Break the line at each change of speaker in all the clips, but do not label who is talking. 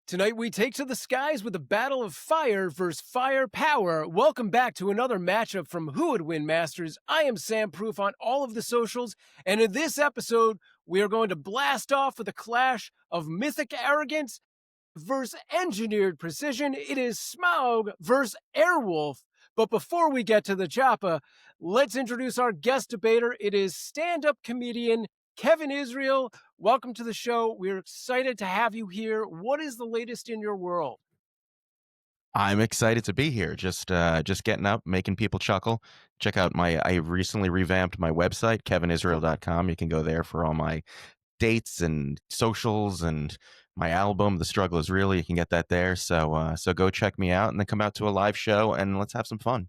Tonight we take to the skies with a battle of fire versus firepower. Welcome back to another matchup from Who Would Win Masters. I am Sam Proof on all of the socials, and in this episode, we are going to blast off with a clash of mythic arrogance versus engineered precision. It is Smaug versus Airwolf. But before we get to the choppa, let's introduce our guest debater. It is stand-up comedian Kevin Israel. Welcome to the show. We're excited to have you here. What is the latest in your world?
I'm excited to be here. Just getting up, making people chuckle. Check out I recently revamped my website, kevinisrael.com. You can go there for all my dates and socials and my album, The Struggle Is Real. You can get that there. So go check me out and then come out to a live show and let's have some fun.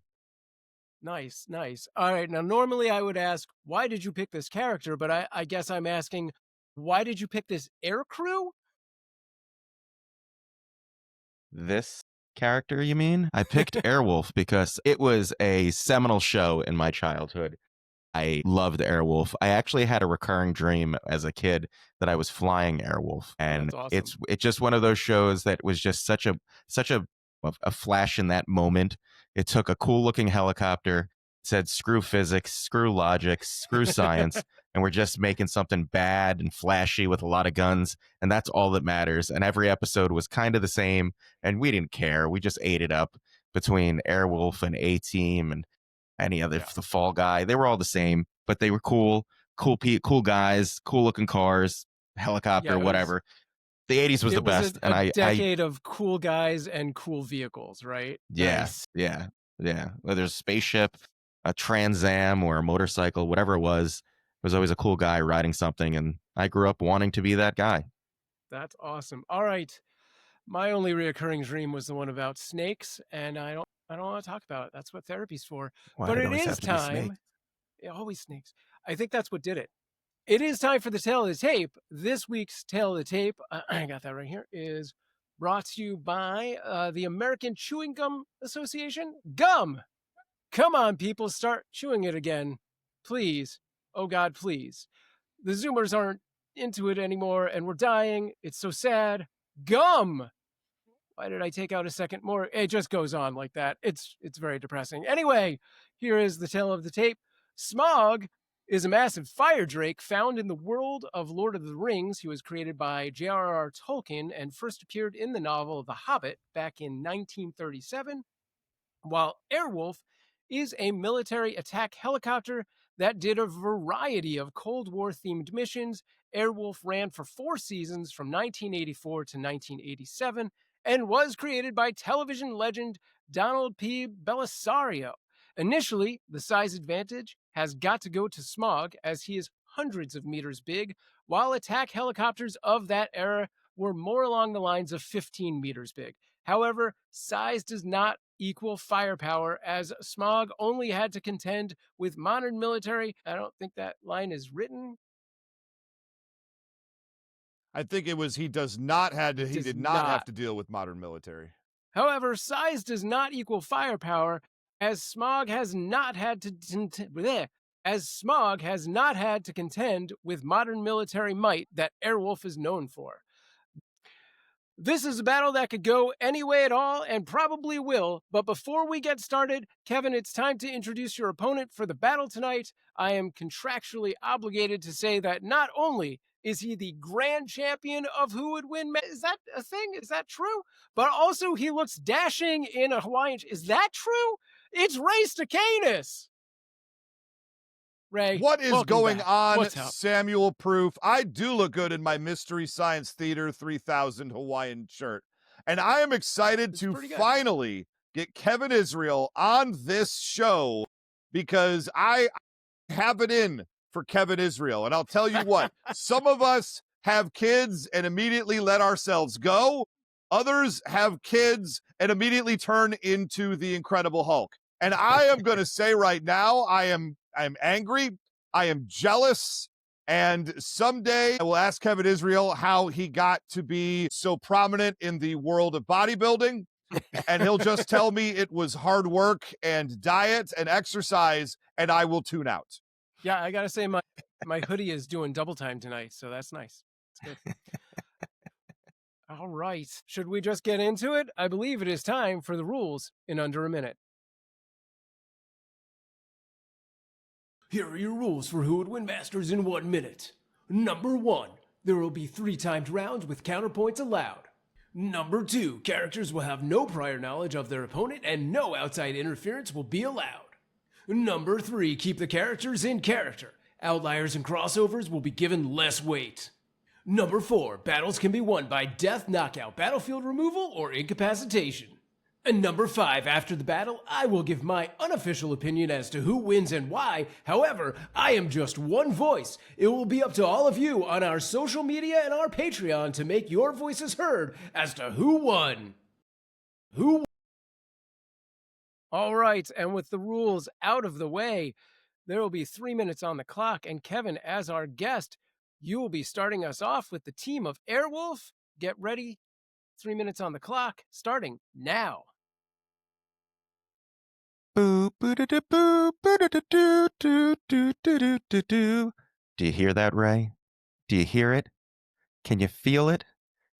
Nice. All right. Now, normally I would ask, why did you pick this character? But I guess I'm asking, why did you pick this air crew?
This character, you mean? I picked Airwolf because it was a seminal show in my childhood. I loved Airwolf. I actually had a recurring dream as a kid that I was flying Airwolf, and
awesome.
it's just one of those shows that was just such a flash in that moment. It took a cool looking helicopter, said screw physics, screw logic, screw science, and we're just making something bad and flashy with a lot of guns, and that's all that matters. And every episode was kind of the same, and we didn't care. We just ate it up between Airwolf and A-Team and any other, the Fall Guy. They were all the same, but they were cool guys, cool looking cars, helicopter, whatever. The 80s was the best.
And a decade of cool guys and cool vehicles, right?
Yeah,
nice.
yeah. Whether it's a spaceship, a Trans Am, or a motorcycle, whatever it was always a cool guy riding something, and I grew up wanting to be that guy.
That's awesome. All right. My only reoccurring dream was the one about snakes, and I don't want to talk about it. That's what therapy's for.
Why
but
it
it
always
is
have to be
time.
snake?
Always snakes. I think that's what did it. It is time for the Tale of the Tape. This week's Tale of the Tape, I got that right here, is brought to you by the American Chewing Gum Association. Gum! Come on, people, start chewing it again. Please. Oh, God, please. The Zoomers aren't into it anymore, and we're dying. It's so sad. Gum! Why did I take out a second more? It just goes on like that. It's very depressing. Anyway, here is the Tale of the Tape. Smaug is a massive fire drake found in the world of Lord of the Rings. He was created by J.R.R. Tolkien and first appeared in the novel The Hobbit back in 1937, while Airwolf is a military attack helicopter that did a variety of Cold War-themed missions. Airwolf ran for 4 seasons from 1984 to 1987 and was created by television legend Donald P. Bellisario. Initially, the size advantage has got to go to Smaug, as he is hundreds of meters big, while attack helicopters of that era were more along the lines of 15 meters big. However, size does not equal firepower, as Smaug only had to contend with modern military. I don't think that line is written.
I think it was he did not have to deal with modern military.
However, size does not equal firepower, as Smaug has not had to contend with modern military might that Airwolf is known for. This is a battle that could go any way at all, and probably will. But before we get started, Kevin, it's time to introduce your opponent for the battle tonight. I am contractually obligated to say that not only is he the grand champion of Who Would Win? Is that a thing? Is that true? But also he looks dashing in a Hawaiian. Is that true? It's Ray Stakenas. Ray,
what is going on?
What's up?
Samuel Proof. I do look good in my Mystery Science Theater 3000 Hawaiian shirt. And I am excited to finally get Kevin Israel on this show, because I have it in for Kevin Israel. And I'll tell you what, some of us have kids and immediately let ourselves go. Others have kids and immediately turn into the Incredible Hulk. And I am going to say right now, I'm angry, I am jealous, and someday I will ask Kevin Israel how he got to be so prominent in the world of bodybuilding, and he'll just tell me it was hard work and diet and exercise, and I will tune out.
Yeah, I gotta say my hoodie is doing double time tonight, so that's nice. It's good. Oh, All right. Should we just get into it? I believe it is time for the rules in under a minute. Here are your rules for Who Would Win Masters in 1 minute. Number 1, there will be 3 timed rounds with counterpoints allowed. Number 2, characters will have no prior knowledge of their opponent and no outside interference will be allowed. Number 3, keep the characters in character. Outliers and crossovers will be given less weight. Number 4, battles can be won by death, knockout, battlefield removal, or incapacitation. And number 5, after the battle, I will give my unofficial opinion as to who wins and why. However, I am just one voice. It will be up to all of you on our social media and our Patreon to make your voices heard as to who won. All right, and with the rules out of the way, there will be 3 minutes on the clock, and Kevin, as our guest, you will be starting us off with the team of Airwolf. Get ready. 3 minutes on the clock, starting now.
Do you hear that, Ray? Do you hear it? Can you feel it?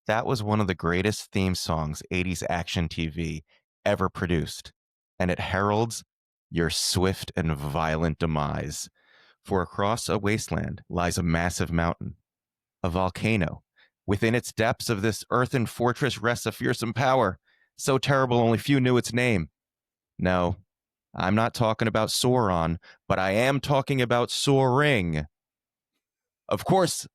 That was one of the greatest theme songs 80s action TV ever produced, and it heralds your swift and violent demise. For across a wasteland lies a massive mountain, a volcano. Within its depths of this earthen fortress rests a fearsome power, so terrible only few knew its name. No, I'm not talking about Sauron, but I am talking about soaring. Of course,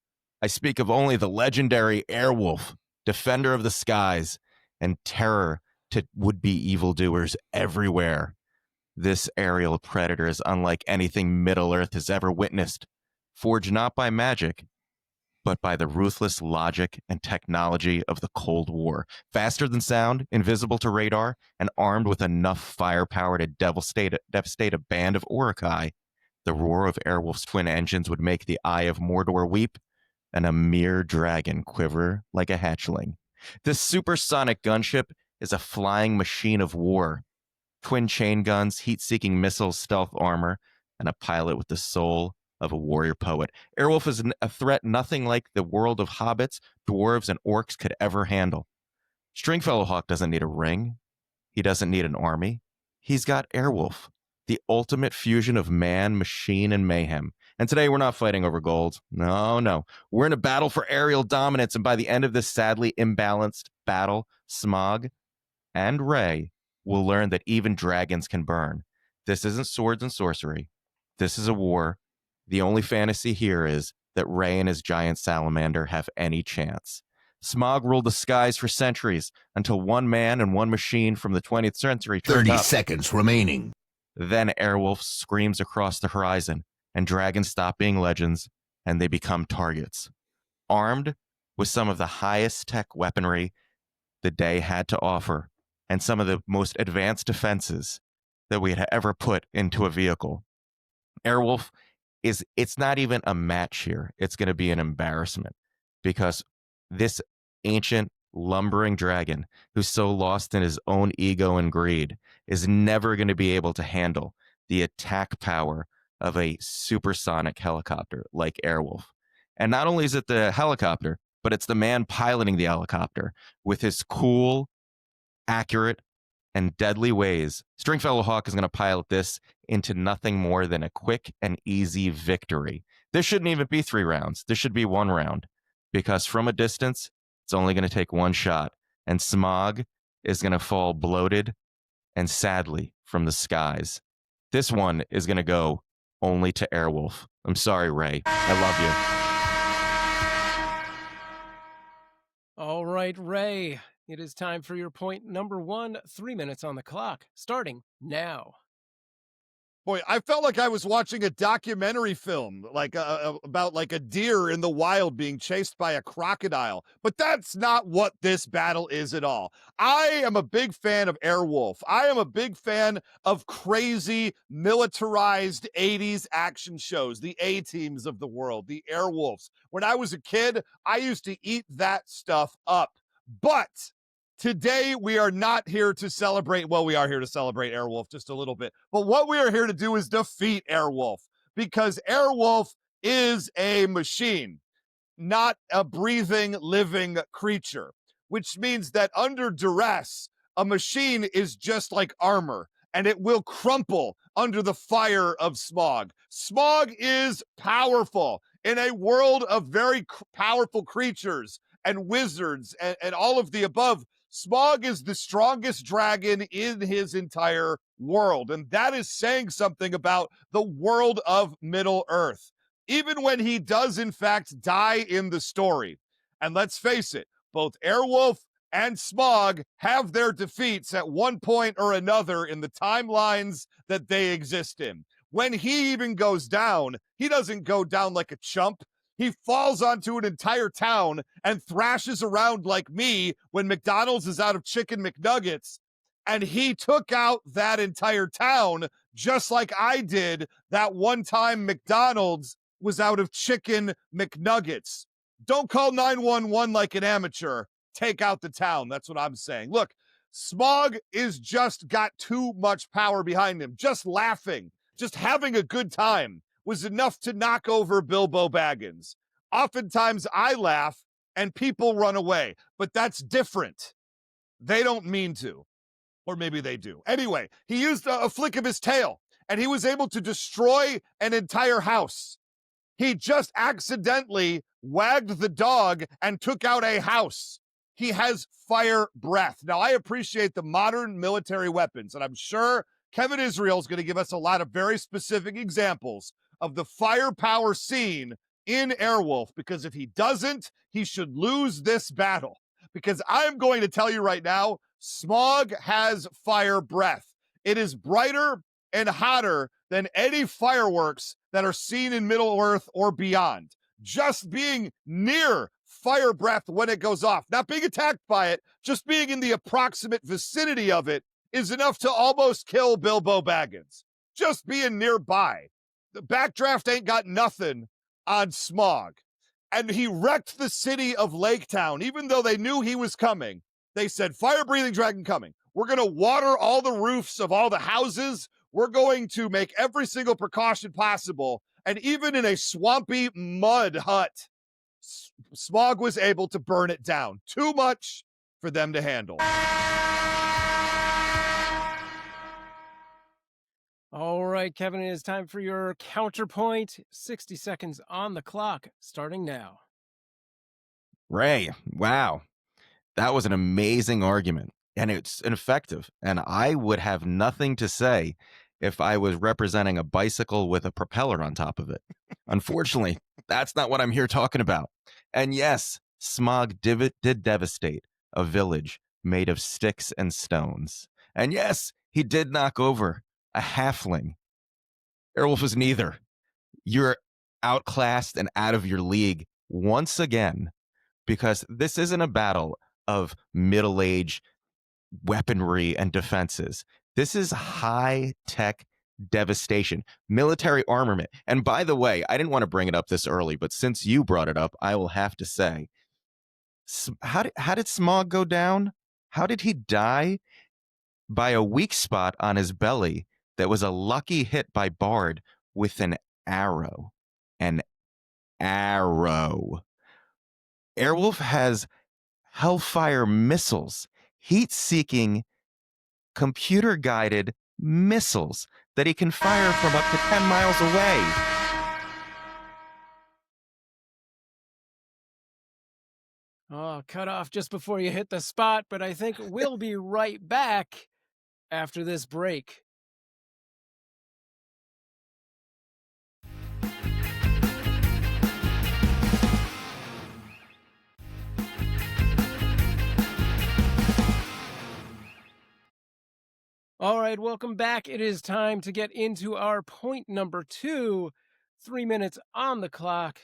I speak of only the legendary Airwolf, defender of the skies, and terror to would-be evildoers everywhere. This aerial predator is unlike anything Middle-earth has ever witnessed, forged not by magic, but by the ruthless logic and technology of the Cold War. Faster than sound, invisible to radar, and armed with enough firepower to devastate a band of Uruk-hai, the roar of Airwolf's twin engines would make the Eye of Mordor weep, and a mere dragon quiver like a hatchling. This supersonic gunship is a flying machine of war. Twin chain guns, heat-seeking missiles, stealth armor, and a pilot with the soul of a warrior poet. Airwolf is a threat nothing like the world of hobbits, dwarves, and orcs could ever handle. Stringfellow Hawk doesn't need a ring. He doesn't need an army. He's got Airwolf, the ultimate fusion of man, machine, and mayhem. And today we're not fighting over gold. No. We're in a battle for aerial dominance, and by the end of this sadly imbalanced battle, Smaug and Ray will learn that even dragons can burn. This isn't swords and sorcery. This is a war. The only fantasy here is that Ray and his giant salamander have any chance. Smaug ruled the skies for centuries until one man and one machine from the 20th century turned
30
up.
seconds remaining.
Then Airwolf screams across the horizon, and dragons stop being legends, and they become targets. Armed with some of the highest tech weaponry the day had to offer, and some of the most advanced defenses that we had ever put into a vehicle, Airwolf it's not even a match here. It's going to be an embarrassment, because this ancient lumbering dragon who's so lost in his own ego and greed is never going to be able to handle the attack power of a supersonic helicopter like Airwolf. And not only is it the helicopter, but it's the man piloting the helicopter with his cool, accurate, and deadly ways. Stringfellow Hawk is going to pilot this into nothing more than a quick and easy victory. This shouldn't even be 3 rounds. This should be 1 round, because from a distance, it's only going to take 1 shot, and Smaug is going to fall bloated and sadly from the skies. This one is going to go only to Airwolf. I'm sorry, Ray. I love
you. All right, Ray. It is time for your point number 1, 3 minutes on the clock, starting now.
Boy, I felt like I was watching a documentary film, like about like a deer in the wild being chased by a crocodile. But that's not what this battle is at all. I am a big fan of Airwolf. I am a big fan of crazy militarized 80s action shows, the A-teams of the world, the Airwolves. When I was a kid, I used to eat that stuff up. But today, we are not here to celebrate. Well, we are here to celebrate Airwolf just a little bit. But what we are here to do is defeat Airwolf, because Airwolf is a machine, not a breathing, living creature. which means that under duress, a machine is just like armor, and it will crumple under the fire of Smaug. Smaug is powerful in a world of very powerful creatures and wizards and all of the above. Smaug is the strongest dragon in his entire world, and that is saying something about the world of Middle-earth. Even when he does, in fact, die in the story. And let's face it, both Airwolf and Smaug have their defeats at one point or another in the timelines that they exist in. When he even goes down, he doesn't go down like a chump. He falls onto an entire town and thrashes around like me when McDonald's is out of chicken McNuggets. And he took out that entire town just like I did that one time McDonald's was out of chicken McNuggets. Don't call 911 like an amateur. Take out the town. That's what I'm saying. Look, Smaug is just got too much power behind him. Just laughing, just having a good time was enough to knock over Bilbo Baggins. Oftentimes I laugh and people run away, but that's different. They don't mean to, or maybe they do. Anyway, he used a flick of his tail and he was able to destroy an entire house. He just accidentally wagged the dog and took out a house. He has fire breath. Now, I appreciate the modern military weapons, and I'm sure Kevin Israel is going to give us a lot of very specific examples of the firepower scene in Airwolf, because if he doesn't, he should lose this battle. Because I'm going to tell you right now, Smaug has fire breath. It is brighter and hotter than any fireworks that are seen in Middle-earth or beyond. Just being near fire breath when it goes off, not being attacked by it, just being in the approximate vicinity of it is enough to almost kill Bilbo Baggins. Just being nearby. The backdraft ain't got nothing on Smaug. And he wrecked the city of Lake Town, even though they knew he was coming. They said, fire-breathing dragon coming. We're going to water all the roofs of all the houses. We're going to make every single precaution possible. And even in a swampy mud hut, Smaug was able to burn it down. Too much for them to handle.
All right, Kevin, it is time for your counterpoint. 60 seconds on the clock, starting now.
Ray, wow. That was an amazing argument, and it's effective. And I would have nothing to say if I was representing a bicycle with a propeller on top of it. Unfortunately, that's not what I'm here talking about. And yes, Smaug did devastate a village made of sticks and stones. And yes, he did knock over a halfling. Airwolf was neither. You're outclassed and out of your league once again, because this isn't a battle of middle-age weaponry and defenses. This is high-tech devastation, military armament. And by the way, I didn't want to bring it up this early, but since you brought it up, I will have to say, how did Smaug go down? How did he die? By a weak spot on his belly that was a lucky hit by Bard with an arrow. An arrow. Airwolf has Hellfire missiles, heat-seeking, computer-guided missiles that he can fire from up to 10 miles away.
Oh, cut off just before you hit the spot, but I think we'll be right back after this break. All right, welcome back. It is time to get into our point number 2. 3 minutes on the clock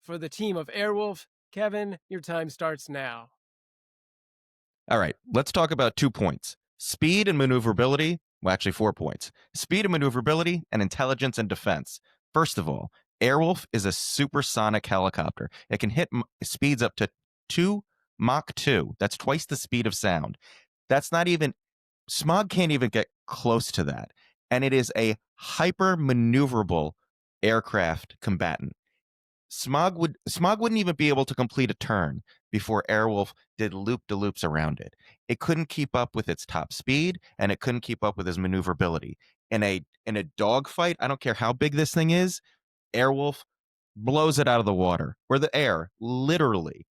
for the team of Airwolf. Kevin, your time starts now.
All right, let's talk about 2 points. Speed and maneuverability. Well, actually 4 points. Speed and maneuverability and intelligence and defense. First of all, Airwolf is a supersonic helicopter. It can hit speeds up to 2 Mach 2. That's twice the speed of sound. That's not even... Smaug can't even get close to that. And it is a hyper-maneuverable aircraft combatant. Smaug wouldn't even be able to complete a turn before Airwolf did loop-de-loops around it. It couldn't keep up with its top speed, and it couldn't keep up with his maneuverability. In a dogfight, I don't care how big this thing is, Airwolf blows it out of the water or the air, literally.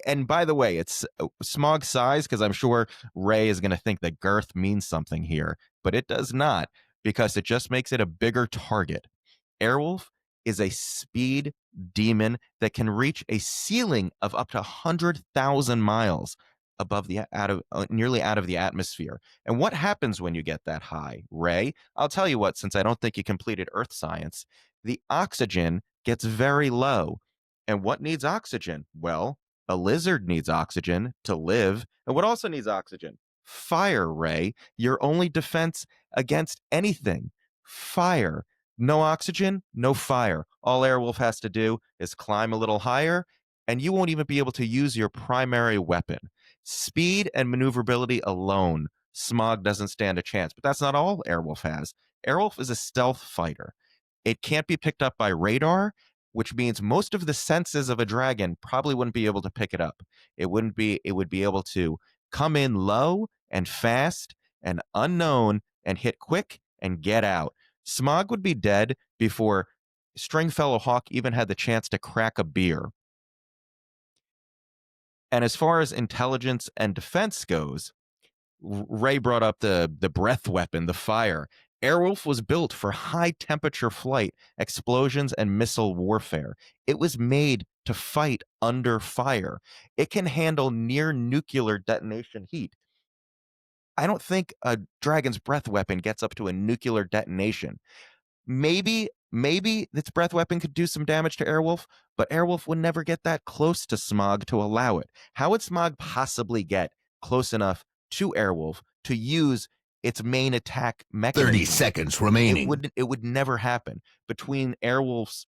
And by the way, it's Smaug size, because I'm sure Ray is going to think that girth means something here, but it does not, because it just makes it a bigger target. Airwolf is a speed demon that can reach a ceiling of up to 100,000 miles above the nearly out of the atmosphere. And what happens when you get that high, Ray? I'll tell you what, since I don't think you completed Earth science, the oxygen gets very low. And what needs oxygen? Well, a lizard needs oxygen to live. And what also needs oxygen? Fire, Ray. Your only defense against anything. Fire. No oxygen, no fire. All Airwolf has to do is climb a little higher, and you won't even be able to use your primary weapon. Speed and maneuverability alone, Smaug doesn't stand a chance. But that's not all Airwolf has. Airwolf is a stealth fighter. It can't be picked up by radar, which means most of the senses of a dragon probably wouldn't be able to pick it up. It would be able to come in low and fast and unknown and hit quick and get out. Smaug would be dead before Stringfellow Hawk even had the chance to crack a beer. And as far as intelligence and defense goes, Ray brought up the breath weapon, the fire. Airwolf was built for high temperature flight, explosions, and missile warfare. It was made to fight under fire. It can handle near nuclear detonation heat. I don't think a dragon's breath weapon gets up to a nuclear detonation. Maybe its breath weapon could do some damage to Airwolf, but Airwolf would never get that close to Smaug to allow it. How would Smaug possibly get close enough to Airwolf to use its main attack mechanism?
30 seconds remaining.
It would never happen. Between Airwolf's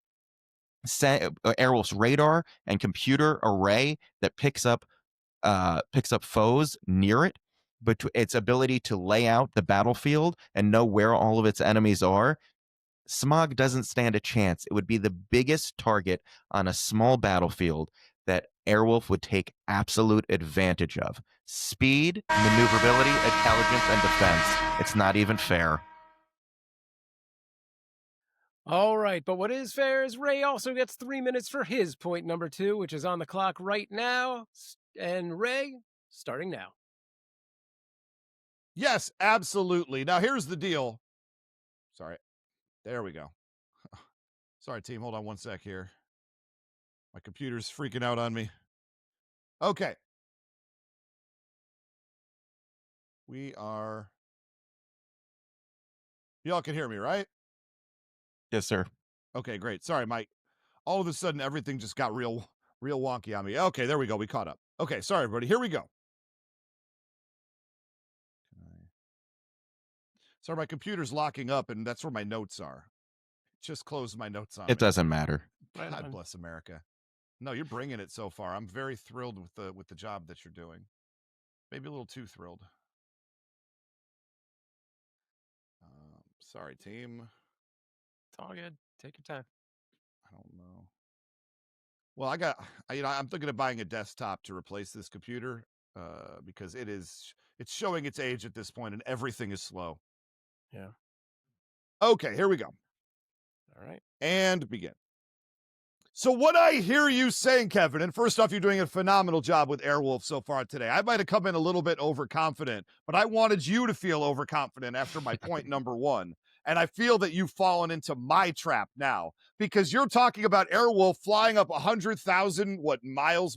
radar and computer array that picks up foes near it, but its ability to lay out the battlefield and know where all of its enemies are, Smaug doesn't stand a chance. It would be the biggest target on a small battlefield that Airwolf would take absolute advantage of. Speed, maneuverability, intelligence, and defense. It's not even fair.
All right, but what is fair is Ray also gets 3 minutes for his point number 2, which is on the clock right now. And Ray, starting now.
Yes, absolutely. Now, here's the deal. Sorry. There we go. Sorry, team. Hold on one sec here. My computer's freaking out on me. Okay. We are... Y'all can hear me, right?
Yes, sir.
Okay, great. Sorry, Mike. All of a sudden, everything just got real wonky on me. Okay, there we go. We caught up. Okay, sorry, everybody. Here we go. Sorry, my computer's locking up, and that's where my notes are. Just closed my notes on
it. Doesn't matter.
God bless America. No, you're bringing it so far. I'm very thrilled with the job that you're doing. Maybe a little too thrilled. Sorry, team.
It's all good. Take your time.
I don't know. Well, I'm thinking of buying a desktop to replace this computer because it's showing its age at this point, and everything is slow.
Yeah.
Okay, here we go.
All right.
And begin. So what I hear you saying, Kevin, and first off, you're doing a phenomenal job with Airwolf so far today. I might have come in a little bit overconfident, but I wanted you to feel overconfident after my point number 1. And I feel that you've fallen into my trap now because you're talking about Airwolf flying up 100,000,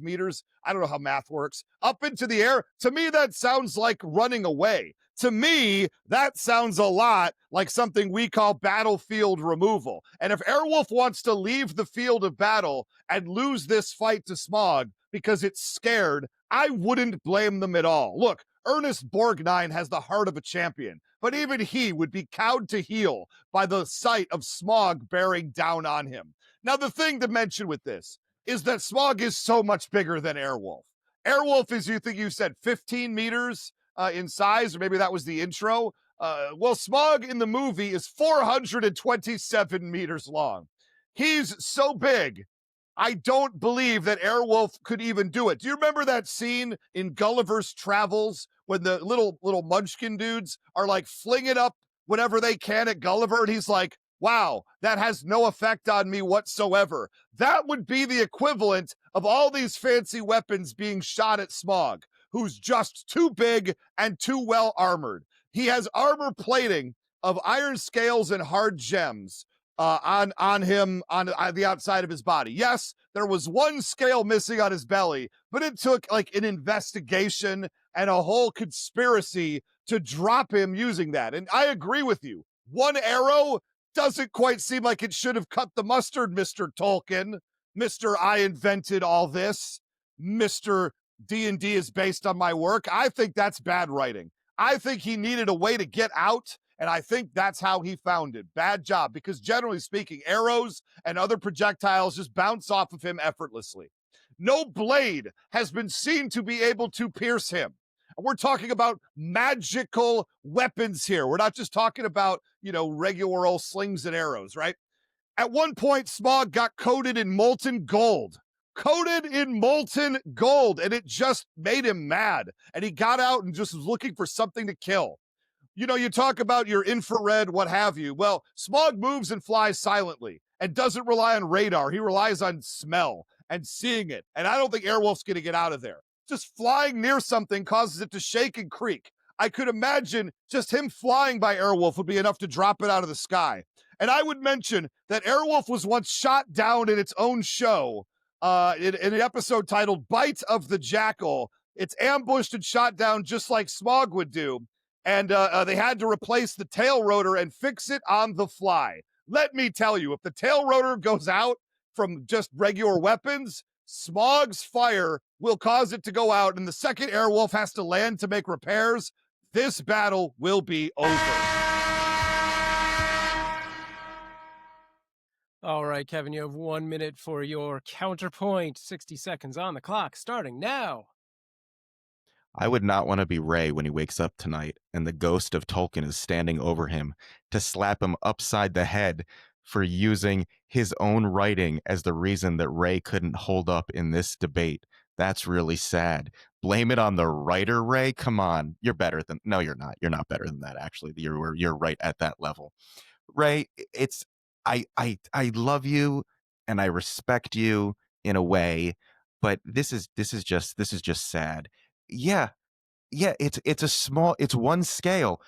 meters? I don't know how math works. Up into the air. To me, that sounds like running away. To me, that sounds a lot like something we call battlefield removal. And if Airwolf wants to leave the field of battle and lose this fight to Smaug because it's scared, I wouldn't blame them at all. Look, Ernest Borgnine has the heart of a champion, but even he would be cowed to heel by the sight of Smaug bearing down on him. Now, the thing to mention with this is that Smaug is so much bigger than Airwolf. Airwolf is, you said 15 meters in size, or maybe that was the intro. Well, Smaug in the movie is 427 meters long. He's so big I don't believe that Airwolf could even do it. Do you remember that scene in Gulliver's Travels when the little munchkin dudes are like flinging up whatever they can at Gulliver, and he's like, wow, that has no effect on me whatsoever. That would be the equivalent of all these fancy weapons being shot at Smaug, who's just too big and too well armored. He has armor plating of iron scales and hard gems on him on the outside of his body. Yes, there was one scale missing on his belly, but it took like an investigation and a whole conspiracy to drop him using that. And I agree with you. One arrow doesn't quite seem like it should have cut the mustard, Mr. Tolkien. Mr. I invented all this. Mr. D&D is based on my work. I think that's bad writing. I think he needed a way to get out, and I think that's how he found it. Bad job, because generally speaking, arrows and other projectiles just bounce off of him effortlessly. No blade has been seen to be able to pierce him. We're talking about magical weapons here. We're not just talking about, regular old slings and arrows, right? At one point, Smaug got coated in molten gold. Coated in molten gold, and it just made him mad. And he got out and just was looking for something to kill. You talk about your infrared, what have you. Well, Smaug moves and flies silently and doesn't rely on radar. He relies on smell and seeing it. And I don't think Airwolf's going to get out of there. Just flying near something causes it to shake and creak. I could imagine just him flying by Airwolf would be enough to drop it out of the sky. And I would mention that Airwolf was once shot down in its own show in an episode titled Bite of the Jackal. It's ambushed and shot down just like Smaug would do. And they had to replace the tail rotor and fix it on the fly. Let me tell you, if the tail rotor goes out from just regular weapons, Smaug's fire will cause it to go out, and the second Airwolf has to land to make repairs. This battle will be over.
All right, Kevin, you have 1 minute for your counterpoint. 60 seconds on the clock, starting now.
I would not want to be Ray when he wakes up tonight and the ghost of Tolkien is standing over him to slap him upside the head for using his own writing as the reason that Ray couldn't hold up in this debate. That's really sad. Blame it on the writer, Ray. Come on. You're better than... No, you're not. You're not better than that, actually. You're right at that level. Ray, it's... I love you and I respect you in a way, but this is just sad. Yeah, it's one scale.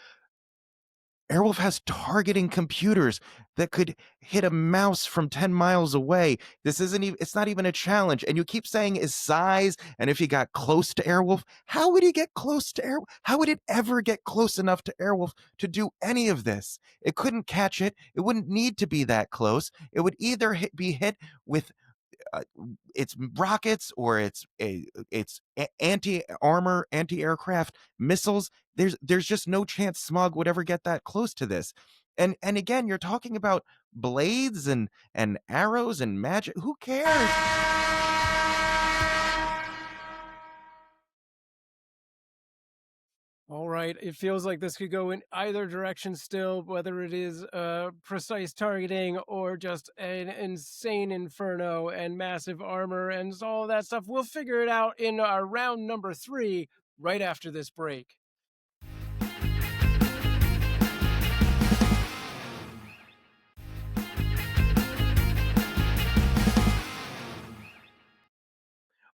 Airwolf has targeting computers that could hit a mouse from 10 miles away. It's not even a challenge. And you keep saying his size, and if he got close to Airwolf, how would he get close to Airwolf? How would it ever get close enough to Airwolf to do any of this? It couldn't catch it. It wouldn't need to be that close. It would either be hit with it's rockets or it's anti-armor, anti-aircraft missiles. There's just no chance Smaug would ever get that close to this. And again, you're talking about blades and arrows and magic. Who cares?
All right, it feels like this could go in either direction still, whether it is precise targeting or just an insane inferno and massive armor and all that stuff. We'll figure it out in our round number 3 right after this break.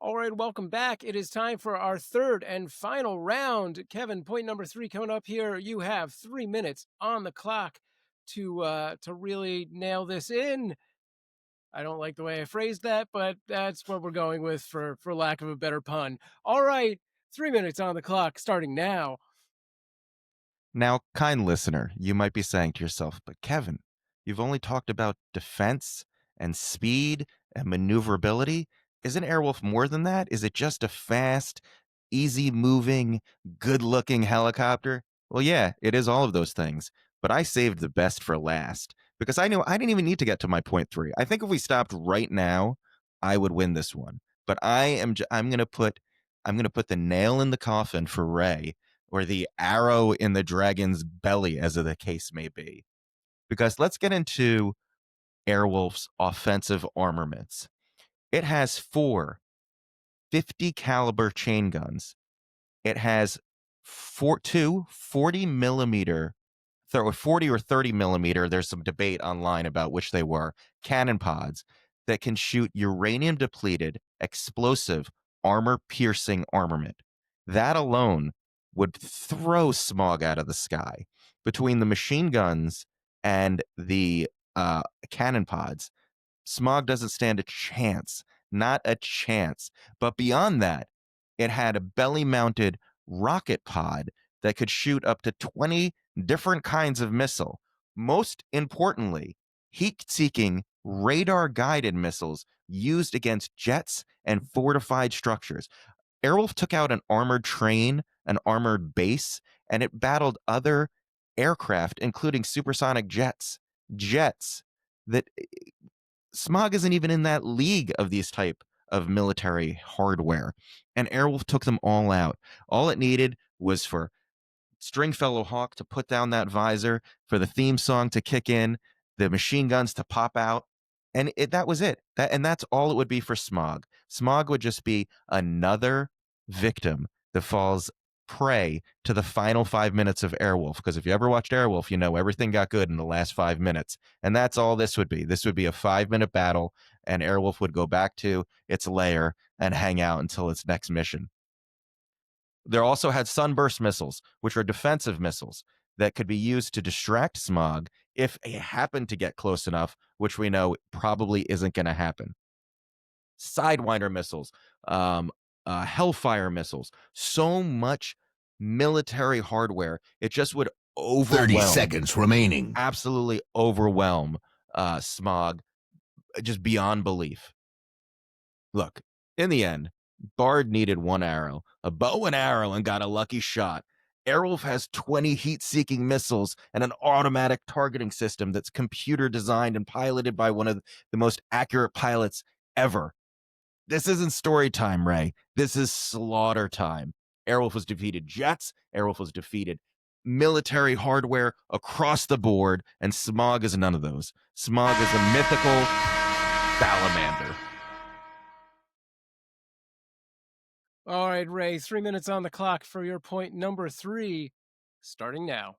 All right, welcome back. It is time for our third and final round. Kevin, point number 3 coming up here. You have 3 minutes on the clock to really nail this in. I don't like the way I phrased that, but that's what we're going with for lack of a better pun. All right, 3 minutes on the clock, starting now.
Now, kind listener, you might be saying to yourself, but Kevin, you've only talked about defense and speed and maneuverability. Isn't Airwolf more than that? Is it just a fast, easy-moving, good-looking helicopter? Well, yeah, it is all of those things, but I saved the best for last because I knew I didn't even need to get to my point 3. I think if we stopped right now, I would win this one. But I'm going to put the nail in the coffin for Ray, or the arrow in the dragon's belly, as the case may be. Because let's get into Airwolf's offensive armaments. It has 4 50 caliber chain guns. It has 40 millimeter, 40 or 30 millimeter. There's some debate online about which they were. Cannon pods that can shoot uranium depleted, explosive, armor piercing armament. That alone would throw Smaug out of the sky. Between the machine guns and the cannon pods, Smaug doesn't stand a chance. Not a chance. But beyond that, it had a belly mounted rocket pod that could shoot up to 20 different kinds of missile. Most importantly, heat seeking radar guided missiles used against jets and fortified structures. Airwolf took out an armored train, an armored base, and it battled other aircraft, including supersonic jets. Jets that Smaug isn't even in that league of these type of military hardware. And Airwolf took them all out. All it needed was for Stringfellow Hawk to put down that visor, for the theme song to kick in, the machine guns to pop out, and that was it. That's all it would be for Smaug. Smaug would just be another victim that falls prey to the final 5 minutes of Airwolf. Because if you ever watched Airwolf, you know everything got good in the last 5 minutes, and that's all this would be. This would be a 5-minute battle, and Airwolf would go back to its lair and hang out until its next mission. There also had sunburst missiles, which are defensive missiles that could be used to distract Smaug if it happened to get close enough, which we know probably isn't going to happen. Sidewinder missiles, Hellfire missiles, so much military hardware. It just would overwhelm.
30 seconds remaining.
Absolutely overwhelm Smaug just beyond belief. Look, in the end, Bard needed 1 arrow, a bow and arrow, and got a lucky shot. Airwolf has 20 heat-seeking missiles and an automatic targeting system that's computer designed and piloted by one of the most accurate pilots ever. This isn't story time, Ray. This is slaughter time. Airwolf was defeated jets. Airwolf was defeated military hardware across the board, and Smaug is none of those. Smaug is a mythical salamander.
All right, Ray, 3 minutes on the clock for your point number 3, starting now.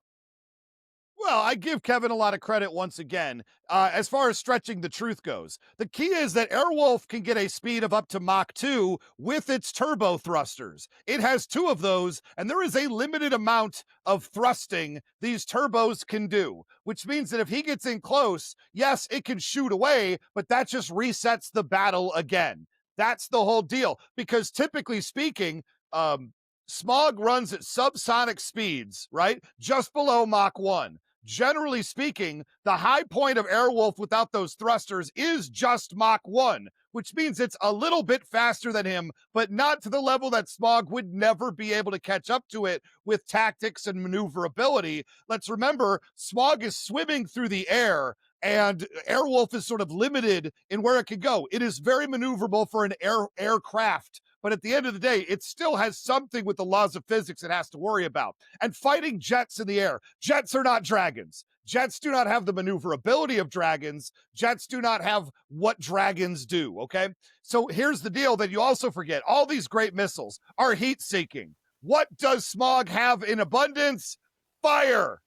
Well, I give Kevin a lot of credit once again, as far as stretching the truth goes. The key is that Airwolf can get a speed of up to Mach 2 with its turbo thrusters. It has 2 of those, and there is a limited amount of thrusting these turbos can do, which means that if he gets in close, yes, it can shoot away, but that just resets the battle again. That's the whole deal, because typically speaking, Smaug runs at subsonic speeds, right? Just below Mach 1. Generally speaking, the high point of Airwolf without those thrusters is just Mach 1, which means it's a little bit faster than him, but not to the level that Smaug would never be able to catch up to it with tactics and maneuverability. Let's remember, Smaug is swimming through the air, and Airwolf is sort of limited in where it can go. It is very maneuverable for an aircraft, but at the end of the day, it still has something with the laws of physics it has to worry about. And fighting jets in the air. Jets are not dragons. Jets do not have the maneuverability of dragons. Jets do not have what dragons do, okay? So here's the deal that you also forget. All these great missiles are heat-seeking. What does Smaug have in abundance? Fire.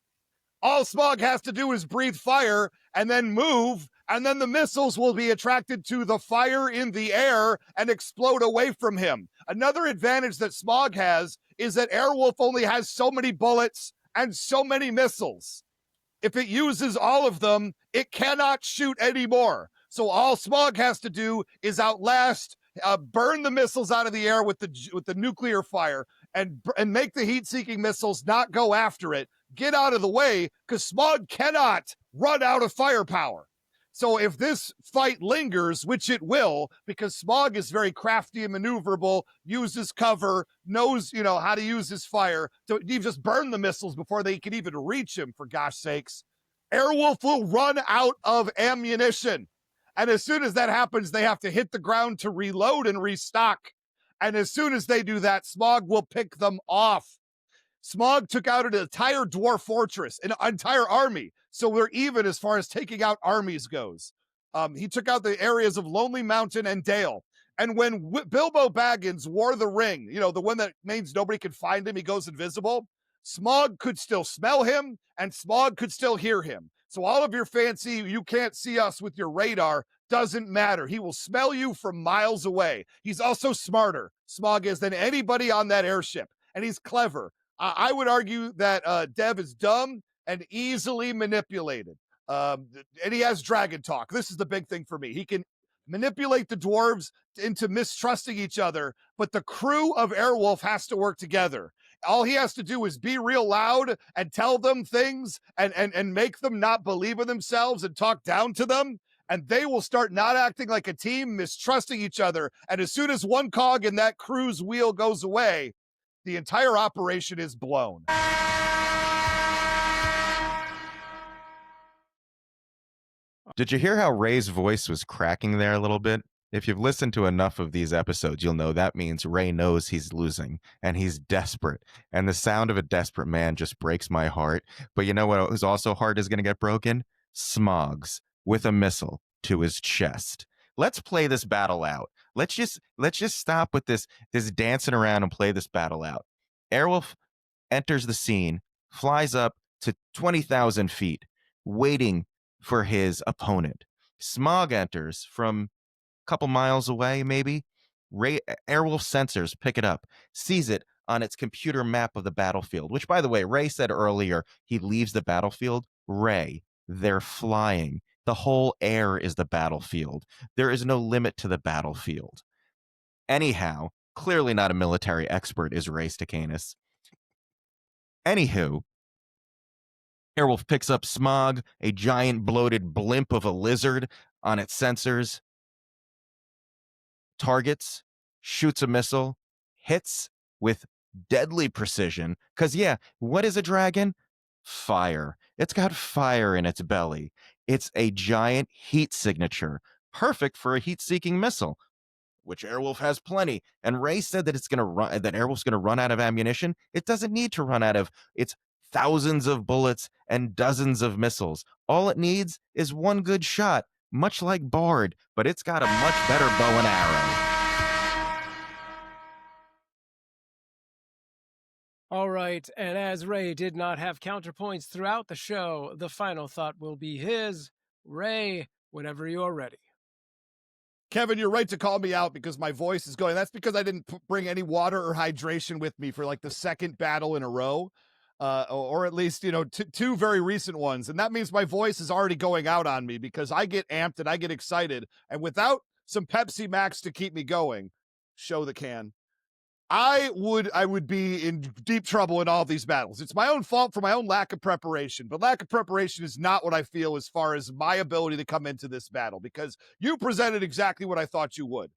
All Smaug has to do is breathe fire and then move, and then the missiles will be attracted to the fire in the air and explode away from him. Another advantage that Smaug has is that Airwolf only has so many bullets and so many missiles. If it uses all of them, it cannot shoot anymore. So all Smaug has to do is outlast, burn the missiles out of the air with the nuclear fire, and make the heat-seeking missiles not go after it. Get out of the way, because Smaug cannot run out of firepower. So if this fight lingers, which it will, because Smaug is very crafty and maneuverable, uses cover, knows, how to use his fire, to just burn the missiles before they can even reach him, for gosh sakes, Airwolf will run out of ammunition. And as soon as that happens, they have to hit the ground to reload and restock. And as soon as they do that, Smaug will pick them off. Smaug took out an entire dwarf fortress, an entire army. So we're even as far as taking out armies goes. He took out the areas of Lonely Mountain and Dale. And when Bilbo Baggins wore the ring, the one that means nobody could find him, he goes invisible, Smaug could still smell him, and Smaug could still hear him. So all of your fancy, you can't see us with your radar, doesn't matter. He will smell you from miles away. He's also smarter, Smaug is, than anybody on that airship. And he's clever. I would argue that Dev is dumb and easily manipulated. And he has dragon talk. This is the big thing for me. He can manipulate the dwarves into mistrusting each other, but the crew of Airwolf has to work together. All he has to do is be real loud and tell them things and make them not believe in themselves and talk down to them. And they will start not acting like a team, mistrusting each other. And as soon as one cog in that crew's wheel goes away, the entire operation is blown.
Did you hear how Ray's voice was cracking there a little bit? If you've listened to enough of these episodes, you'll know that means Ray knows he's losing and he's desperate. And the sound of a desperate man just breaks my heart. But you know what was also heart is going to get broken? Smaug's with a missile to his chest. Let's play this battle out. Let's just stop with this dancing around and play this battle out. Airwolf enters the scene, flies up to 20,000 feet, waiting for his opponent. Smaug enters from a couple miles away, maybe. Airwolf sensors pick it up, sees it on its computer map of the battlefield, which, by the way, Ray said earlier he leaves the battlefield. Ray, they're flying. The whole air is the battlefield. There is no limit to the battlefield. Anyhow, clearly not a military expert is Ray Stakenas. Anywho, Airwolf picks up Smaug, a giant bloated blimp of a lizard, on its sensors, targets, shoots a missile, hits with deadly precision. Because, yeah, what is a dragon? Fire. It's got fire in its belly. It's a giant heat signature, perfect for a heat-seeking missile, which Airwolf has plenty. And Ray said that that Airwolf's going to run out of ammunition. It doesn't need to run out of its thousands of bullets and dozens of missiles. All it needs is one good shot, much like Bard, but it's got a much better bow and arrow.
All right, and as Ray did not have counterpoints throughout the show, the final thought will be his. Ray, whenever you're ready.
Kevin, you're right to call me out because my voice is going. That's because I didn't bring any water or hydration with me for like the second battle in a row. Or at least, two very recent ones. And that means my voice is already going out on me because I get amped and I get excited. And without some Pepsi Max to keep me going, show the can, I would be in deep trouble in all these battles. It's my own fault for my own lack of preparation, but lack of preparation is not what I feel as far as my ability to come into this battle, because you presented exactly what I thought you would.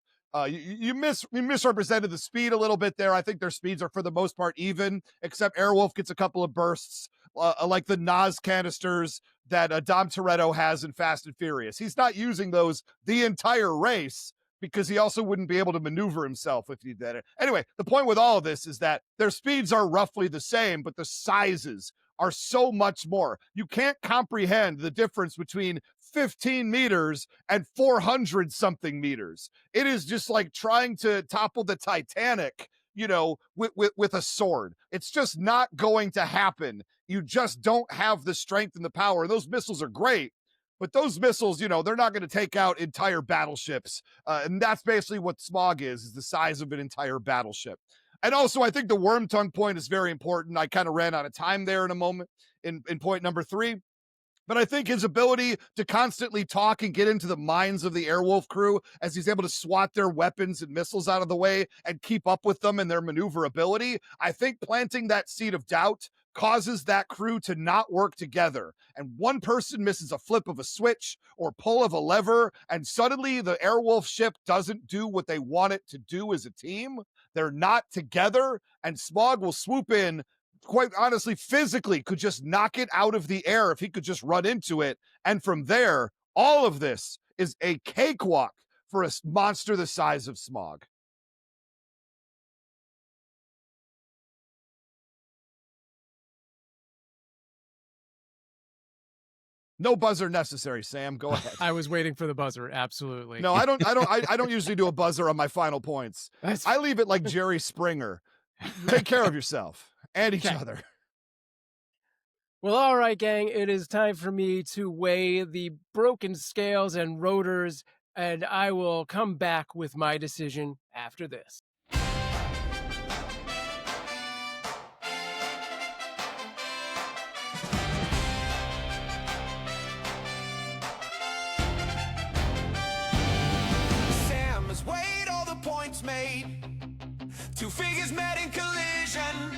You misrepresented the speed a little bit there. I think their speeds are for the most part even, except Airwolf gets a couple of bursts, like the Nas canisters that Dom Toretto has in Fast and Furious. He's not using those the entire race, because he also wouldn't be able to maneuver himself if he did it. Anyway, the point with all of this is that their speeds are roughly the same, but the sizes are so much more. You can't comprehend the difference between 15 meters and 400 something meters. It is just like trying to topple the Titanic, with a sword. It's just not going to happen. You just don't have the strength and the power. Those missiles are great, but those missiles, they're not going to take out entire battleships. And that's basically what Smaug is the size of an entire battleship. And also, I think the worm tongue point is very important. I kind of ran out of time there in a moment in point number 3. But I think his ability to constantly talk and get into the minds of the Airwolf crew as he's able to swat their weapons and missiles out of the way and keep up with them and their maneuverability, I think planting that seed of doubt causes that crew to not work together. And one person misses a flip of a switch or pull of a lever, and suddenly the Airwolf ship doesn't do what they want it to do as a team. They're not together, and Smaug will swoop in, quite honestly, physically could just knock it out of the air if he could just run into it. And from there, all of this is a cakewalk for a monster the size of Smaug. No buzzer necessary, Sam. Go ahead.
I was waiting for the buzzer. Absolutely.
No, I don't usually do a buzzer on my final points. I leave it like Jerry Springer. Take care of yourself and each other.
Well, all right, gang. It is time for me to weigh the broken scales and rotors, and I will come back with my decision after this.
Sam has weighed all the points made. Two figures met in collision.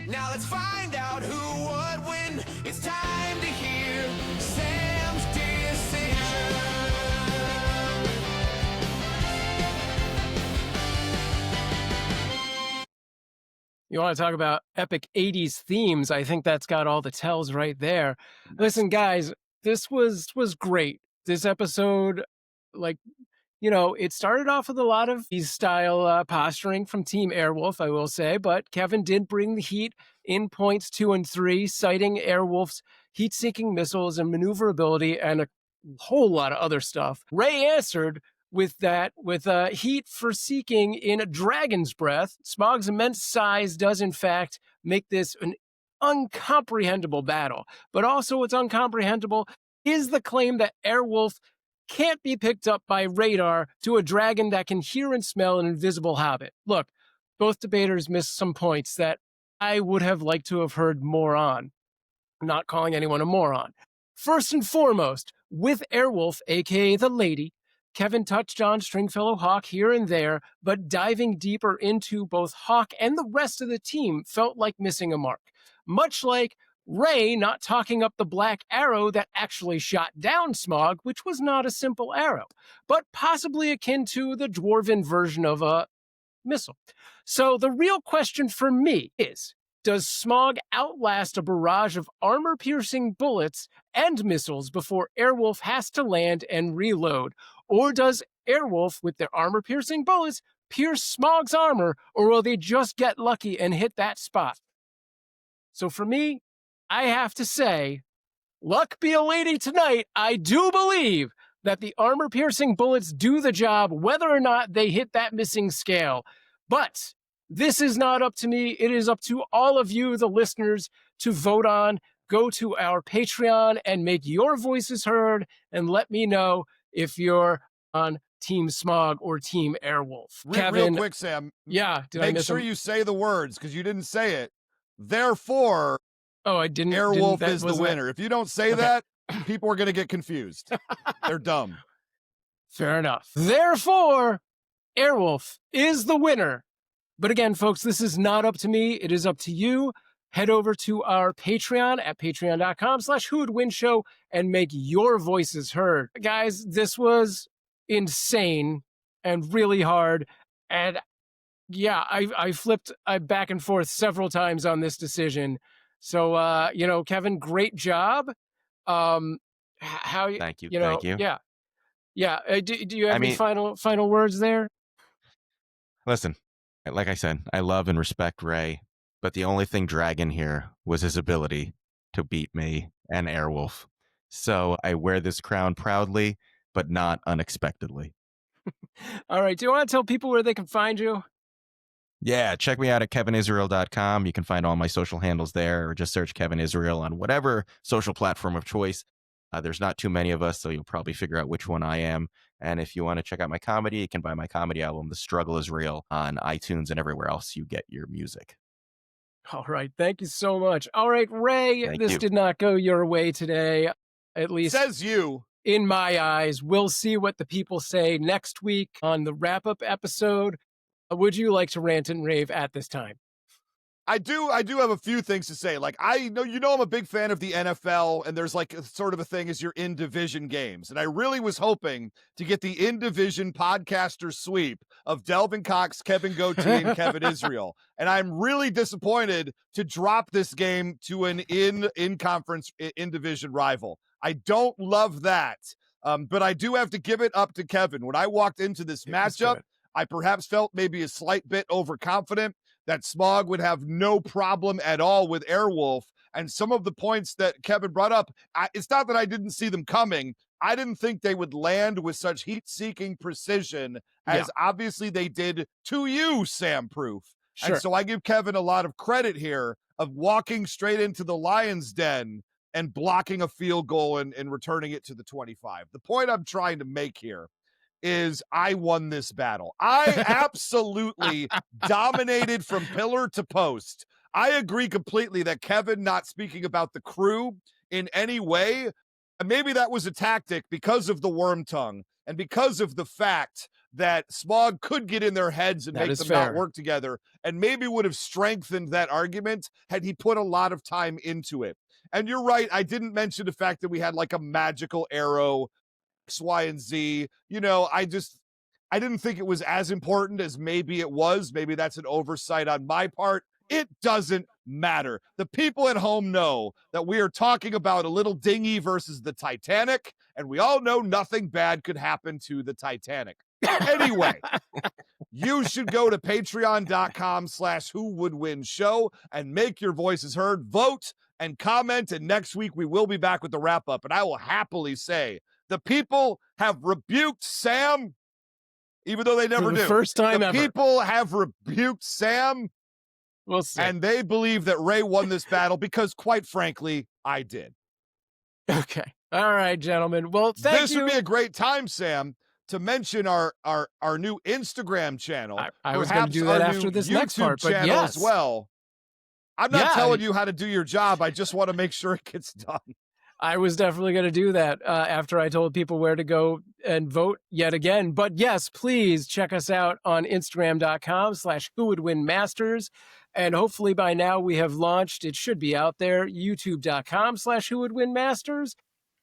Now let's find out who would win. It's time to hear Sam's decision.
You want to talk about epic 80s themes? I think that's got all the tells right there. Listen, guys, this was great. This episode, like, you know, it started off with a lot of style posturing from Team Airwolf, I will say, but Kevin did bring the heat in points 2 and 3, citing Airwolf's heat-seeking missiles and maneuverability and a whole lot of other stuff. Ray answered with heat for seeking in a dragon's breath. Smaug's immense size does, in fact, make this an uncomprehendable battle. But also what's uncomprehendable is the claim that Airwolf can't be picked up by radar to a dragon that can hear and smell an invisible hobbit. Look, both debaters missed some points that I would have liked to have heard more on. I'm not calling anyone a moron. First and foremost, with Airwolf, aka the lady, Kevin touched on Stringfellow Hawk here and there, but diving deeper into both Hawk and the rest of the team felt like missing a mark. Much like Ray not talking up the black arrow that actually shot down Smaug, which was not a simple arrow, but possibly akin to the dwarven version of a missile. So the real question for me is, does Smaug outlast a barrage of armor-piercing bullets and missiles before Airwolf has to land and reload? Or does Airwolf, with their armor-piercing bullets, pierce Smaug's armor, or will they just get lucky and hit that spot? So for me, I have to say, luck be a lady tonight, I do believe that the armor-piercing bullets do the job whether or not they hit that missing scale. But this is not up to me. It is up to all of you, the listeners, to vote on. Go to our Patreon and make your voices heard and let me know if you're on Team Smaug or Team Airwolf. Kevin,
real quick, Sam.
Yeah,
make sure you say the words because you didn't say it. Therefore,
I didn't.
Airwolf is the winner. If you don't say that, people are going to get confused. They're dumb.
Fair enough. Therefore, Airwolf is the winner. But again, folks, this is not up to me. It is up to you. Head over to our Patreon at patreon.com/whowouldwinshow and make your voices heard. Guys, this was insane and really hard. And yeah, I flipped back and forth several times on this decision. So, Kevin, great job.
Thank you. Thank you.
Yeah. Yeah. Do you have any final words there?
Listen, like I said, I love and respect Ray, but the only thing dragging here was his ability to beat me and Airwolf. So I wear this crown proudly, but not unexpectedly.
All right. Do you want to tell people where they can find you?
Yeah, check me out at kevinisrael.com. You can find all my social handles there, or just search Kevin Israel on whatever social platform of choice. There's not too many of us, so you'll probably figure out which one I am. And if you want to check out my comedy, you can buy my comedy album, The Struggle is Real, on iTunes and everywhere else you get your music.
All right. Thank you so much. All right, Ray, this did not go your way today, at least.
Says you.
In my eyes. We'll see what the people say next week on the wrap-up episode. Would you like to rant and rave at this time?
I do have a few things to say. Like, I'm a big fan of the NFL, and there's like sort of a thing as your in-division games. And I really was hoping to get the in-division podcaster sweep of Delvin Cox, Kevin Goatee, and Kevin Israel. And I'm really disappointed to drop this game to an in-conference, in-division rival. I don't love that. But I do have to give it up to Kevin. When I walked into this matchup, I perhaps felt maybe a slight bit overconfident. that Smaug would have no problem at all with Airwolf. And some of the points that Kevin brought up, it's not that I didn't see them coming. I didn't think they would land with such heat-seeking precision as obviously they did to you, Sam Proof.
Sure.
And so I give Kevin a lot of credit here of walking straight into the lion's den and blocking a field goal and returning it to the 25. The point I'm trying to make here is I won this battle. I absolutely dominated from pillar to post. I agree completely that Kevin not speaking about the crew in any way, and maybe that was a tactic because of the worm tongue and because of the fact that Smaug could get in their heads and make them not work together, and maybe would have strengthened that argument had he put a lot of time into it. And you're right, I didn't mention the fact that we had like a magical arrow, X, Y, and Z. You know, I didn't think it was as important as maybe it was. Maybe that's an oversight on my part. It doesn't matter. The people at home know that we are talking about a little dinghy versus the Titanic, and we all know nothing bad could happen to the Titanic. Anyway, you should go to patreon.com/whowouldwinshow and make your voices heard, vote and comment, and next week we will be back with the wrap up. And I will happily say the people have rebuked Sam, even though they never do.
First time
the
ever.
People have rebuked Sam.
We'll see.
And they believe that Ray won this battle because, quite frankly, I did.
Okay. All right, gentlemen. Well, thank you.
This would be a great time, Sam, to mention our new Instagram channel.
I was going to do that after this next part, but
channel
yes.
as well. I'm not telling you how to do your job. I just want to make sure it gets done.
I was definitely going to do that after I told people where to go and vote yet again. But yes, please check us out on Instagram.com/whowouldwinmasters. And hopefully by now we have launched, it should be out there, YouTube.com/whowouldwinmasters.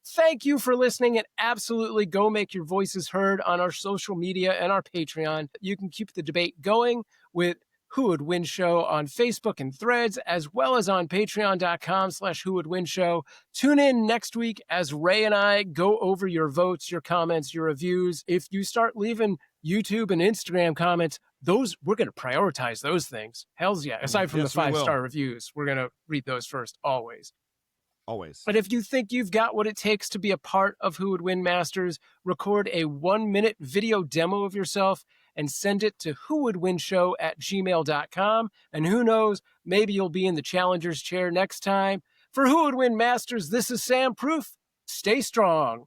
Thank you for listening, and absolutely go make your voices heard on our social media and our Patreon. You can keep the debate going with Who Would Win Show on Facebook and Threads, as well as on patreon.com/whowouldwinshow. Tune in next week as Ray and I go over your votes, your comments, your reviews. If you start leaving YouTube and Instagram comments, we're going to prioritize those things. Hells yeah. Aside from the 5-star reviews, we're going to read those first, always.
Always.
But if you think you've got what it takes to be a part of Who Would Win Masters, record a 1-minute video demo of yourself and send it to whowouldwinshow@gmail.com. And who knows, maybe you'll be in the challenger's chair next time. For Who Would Win Masters, this is Sam Proof. Stay strong.